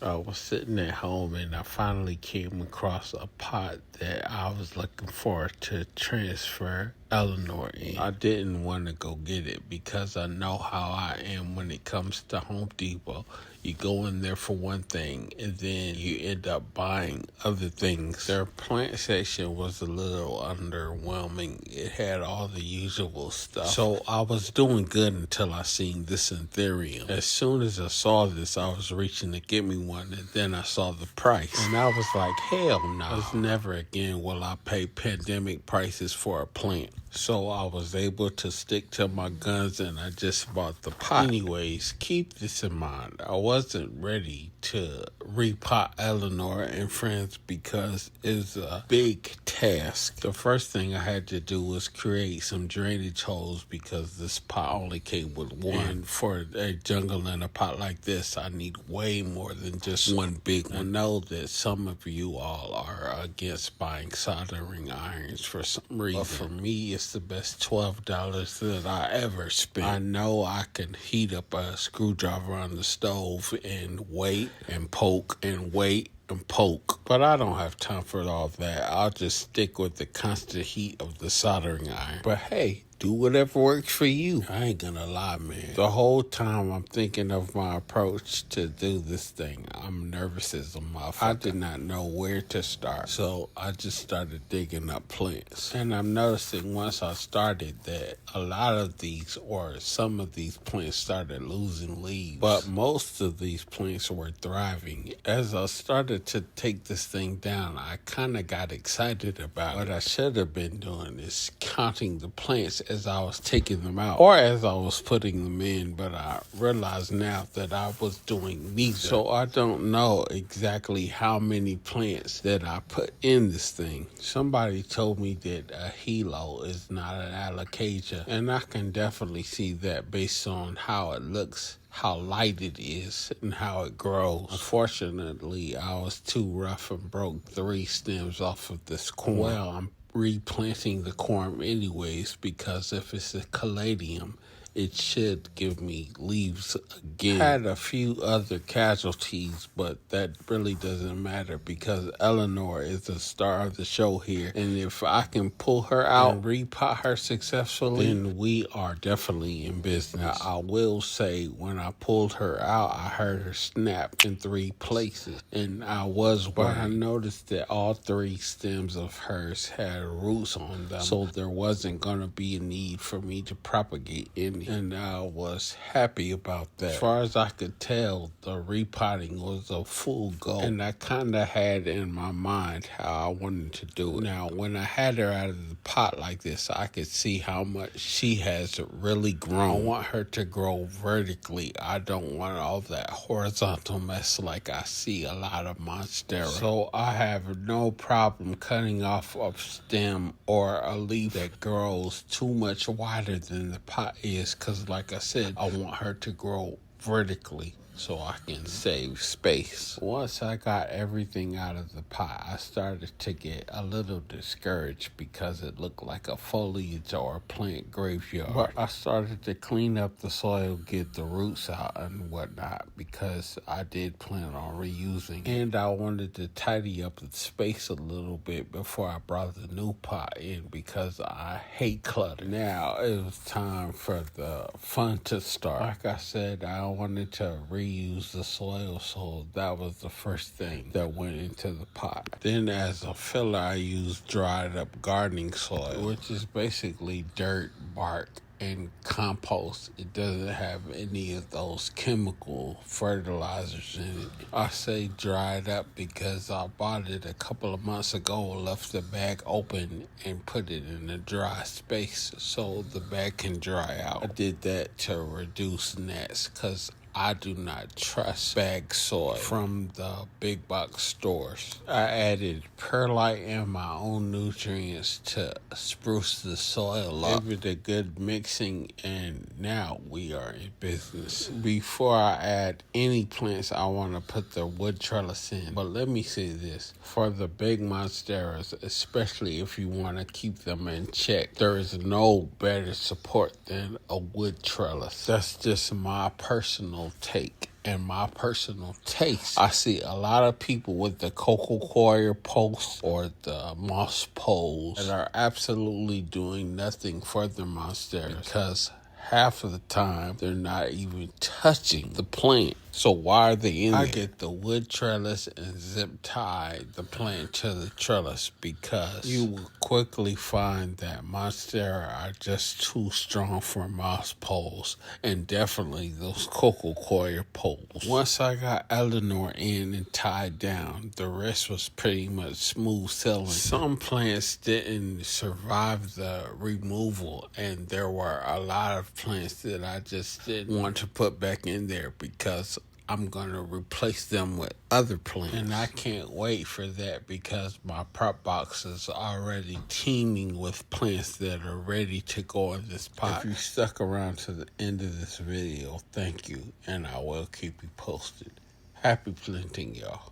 I was sitting at home and I finally came across a pot that I was looking for to transfer Eleanor in. I didn't want to go get it because I know how I am when it comes to Home Depot. You go in there for one thing and then you end up buying other things. Their plant section was a little underwhelming. It had all the usual stuff. So I was doing good until I seen this Ethereum. As soon as I saw this, I was reaching to get me one, and then I saw the price. And I was like, hell no. Never again will I pay pandemic prices for a plant. So I was able to stick to my guns and I just bought the pot. Anyways, keep this in mind. I wasn't ready to repot Eleanor and friends because it's a big task. The first thing I had to do was create some drainage holes because this pot only came with one. And for a jungle in a pot like this, I need way more than just one big one. I know that some of you all are against buying soldering irons for some reason. But for me, it's the best $12 that I ever spent. I know I can heat up a screwdriver on the stove and wait and poke and wait and poke, but I don't have time for all that. I'll just stick with the constant heat of the soldering iron. But hey, do whatever works for you. I ain't gonna lie, man. The whole time I'm thinking of my approach to do this thing, I'm nervous as a motherfucker. I did not know where to start, so I just started digging up plants. And I'm noticing once I started that a lot of these, or some of these plants started losing leaves, but most of these plants were thriving. As I started to take this thing down, I kind of got excited about it. What I should have been doing is counting the plants as I was taking them out or as I was putting them in, but I realized now that I was doing neither. So I don't know exactly how many plants that I put in this thing. Somebody told me that a hilo is not an alocasia, and I can definitely see that based on how it looks, how light it is, and how it grows. Unfortunately, I was too rough and broke 3 stems off of this corn. Well, I'm replanting the corn anyways because if it's a caladium, it should give me leaves again. I had a few other casualties, but that really doesn't matter because Eleanor is the star of the show here. And if I can pull her out and repot her successfully, then we are definitely in business. Now, I will say when I pulled her out, I heard her snap in 3 places. And I was worried. But I noticed that all 3 stems of hers had roots on them. So there wasn't going to be a need for me to propagate any. And I was happy about that. As far as I could tell, the repotting was a full go. And I kind of had in my mind how I wanted to do it. Now, when I had her out of the pot like this, I could see how much she has really grown. I want her to grow vertically. I don't want all that horizontal mess like I see a lot of monstera. So I have no problem cutting off a stem or a leaf that grows too much wider than the pot is, because like I said, I want her to grow vertically so I can save space. Once I got everything out of the pot, I started to get a little discouraged because it looked like a foliage or a plant graveyard. But I started to clean up the soil, get the roots out and whatnot, because I did plan on reusing. And I wanted to tidy up the space a little bit before I brought the new pot in because I hate clutter. Now it was time for the fun to start. Like I said, I wanted to reuse the soil, so that was the first thing that went into the pot. Then as a filler, I used dried up gardening soil, which is basically dirt, bark, and compost. It doesn't have any of those chemical fertilizers in it. I say dried up because I bought it a couple of months ago, left the bag open and put it in a dry space so the bag can dry out. I did that to reduce gnats because I do not trust bag soil from the big box stores. I added perlite and my own nutrients to spruce the soil up. Give it a good mixing, and now we are in business. Before I add any plants, I want to put the wood trellis in. But let me say this. For the big monsteras, especially if you want to keep them in check, there is no better support than a wood trellis. That's just my personal take. and my personal taste. I see a lot of people with the coco coir posts or the moss poles that are absolutely doing nothing for the monstera because half of the time they're not even touching the plant. So why are they in there? I get the wood trellis and zip tie the plant to the trellis because you will quickly find that monstera are just too strong for moss poles, and definitely those coco coir poles. Once I got Eleanor in and tied down, the rest was pretty much smooth sailing. Some plants didn't survive the removal, and there were a lot of plants that I just didn't want to put back in there because I'm going to replace them with other plants. And I can't wait for that because my prop box is already teeming with plants that are ready to go in this pot. If you stuck around to the end of this video, thank you, and I will keep you posted. Happy planting, y'all.